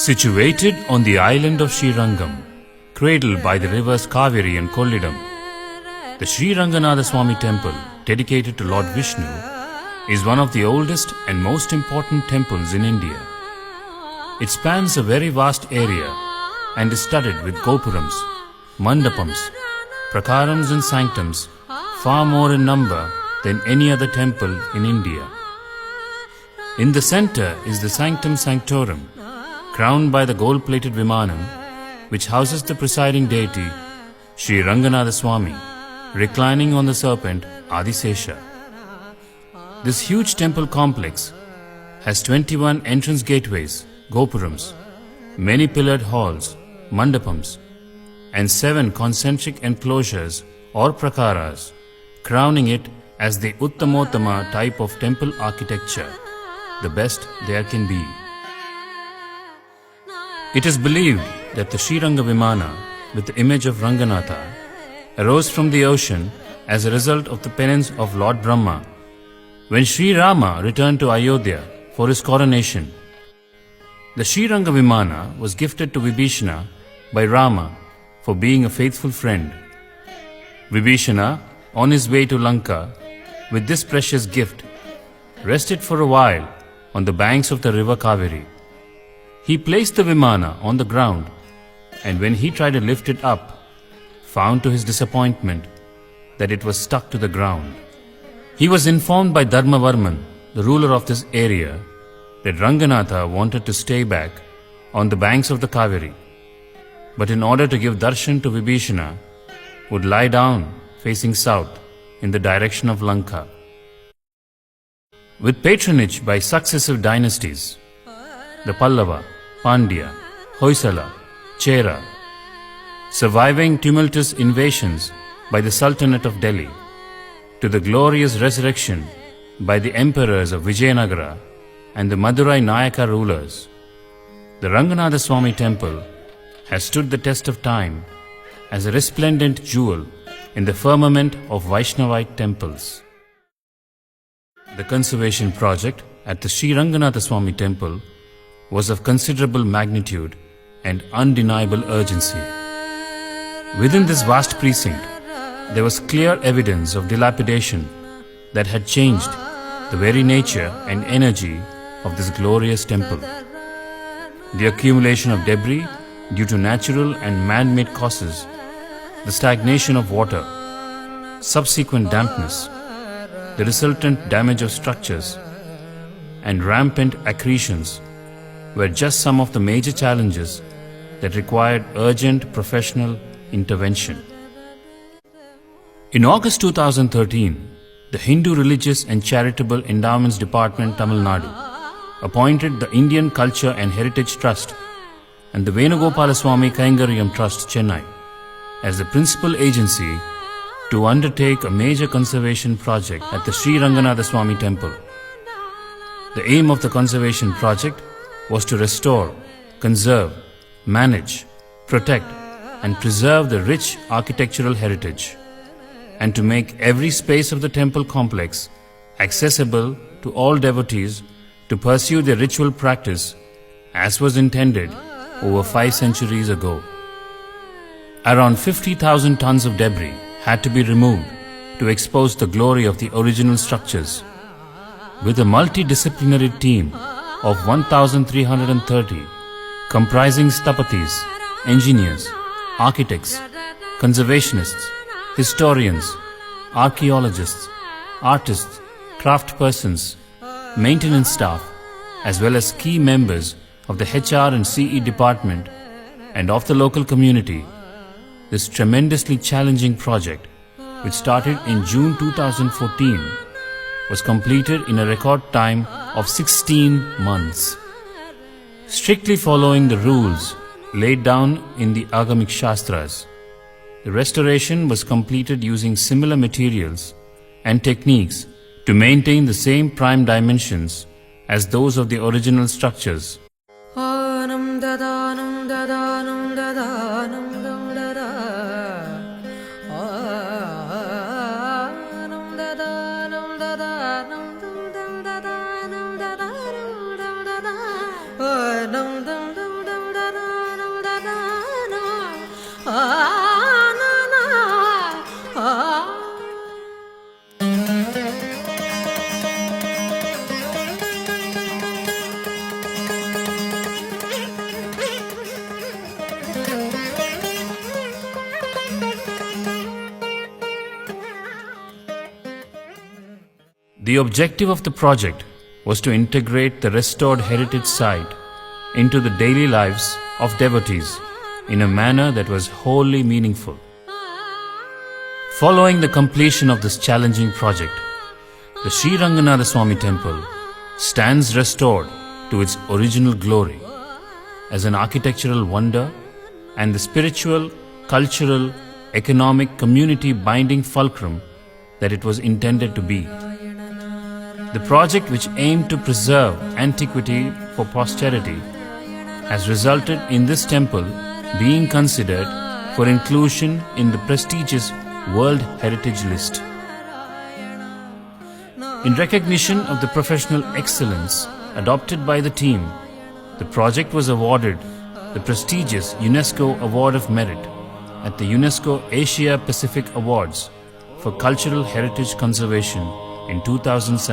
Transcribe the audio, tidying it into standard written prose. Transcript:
Situated on the island of SriRangam, cradled by the rivers Cauvery and Kollidam, the SriRanganatha Temple, dedicated to Lord Vishnu, is one of the oldest and most important temples in India. It spans a very vast area and is studded with gopurams, mandapams, prakarams and sanctums, far more in number than any other temple in India. In the center is the Sanctum Sanctorum, crowned by the gold-plated Vimanam, which houses the presiding deity, Sri Ranganatha Swami, reclining on the serpent Adisesha. This huge temple complex has 21 entrance gateways, gopurams, many pillared halls, mandapams, and 7 concentric enclosures or prakaras, crowning it as the Uttamottama type of temple architecture, the best there can be. It is believed that the Sriranga Vimana, with the image of Ranganatha, arose from the ocean as a result of the penance of Lord Brahma when Sri Rama returned to Ayodhya for his coronation. The Sriranga Vimana was gifted to Vibhishana by Rama for being a faithful friend. Vibhishana, on his way to Lanka with this precious gift, rested for a while on the banks of the river Cauvery. He placed the Vimana on the ground, and when he tried to lift it up, found to his disappointment that it was stuck to the ground. He was informed by Dharmavarman, the ruler of this area, that Ranganatha wanted to stay back on the banks of the Cauvery, but in order to give darshan to Vibhishana, would lie down facing south in the direction of Lanka. With patronage by successive dynasties, the Pallava, Pandya, Hoysala, Chera, surviving tumultuous invasions by the Sultanate of Delhi, to the glorious resurrection by the emperors of Vijayanagara and the Madurai Nayaka rulers, the Ranganatha Swami Temple has stood the test of time as a resplendent jewel in the firmament of Vaishnavite temples. The conservation project at the Sri Ranganatha Swami Temple was of considerable magnitude and undeniable urgency. Within this vast precinct, there was clear evidence of dilapidation that had changed the very nature and energy of this glorious temple. The accumulation of debris due to natural and man-made causes, the stagnation of water, subsequent dampness, the resultant damage of structures, and rampant accretions were just some of the major challenges that required urgent professional intervention. In August 2013, the Hindu Religious and Charitable Endowments Department, Tamil Nadu, appointed the Indian Culture and Heritage Trust and the Venugopalaswamy Kaingaryam Trust, Chennai, as the principal agency to undertake a major conservation project at the Sri Ranganatha Swami Temple. The aim of the conservation project was to restore, conserve, manage, protect, and preserve the rich architectural heritage, and to make every space of the temple complex accessible to all devotees to pursue their ritual practice as was intended over 5 centuries ago. Around 50,000 tons of debris had to be removed to expose the glory of the original structures. With a multidisciplinary team of 1,330 comprising sthapatis, engineers, architects, conservationists, historians, archaeologists, artists, craftspersons, maintenance staff, as well as key members of the HR and CE department and of the local community, this tremendously challenging project, which started in June 2014, was completed in a record time of 16 months. Strictly following the rules laid down in the Agamic Shastras, the restoration was completed using similar materials and techniques to maintain the same prime dimensions as those of the original structures. The objective of the project was to integrate the restored heritage site into the daily lives of devotees in a manner that was wholly meaningful. Following the completion of this challenging project, the SriRangam Temple stands restored to its original glory as an architectural wonder and the spiritual, cultural, economic, community binding fulcrum that it was intended to be. The project, which aimed to preserve antiquity for posterity, has resulted in this temple being considered for inclusion in the prestigious World Heritage List. In recognition of the professional excellence adopted by the team, the project was awarded the prestigious UNESCO Award of Merit at the UNESCO Asia Pacific Awards for Cultural Heritage Conservation in 2007.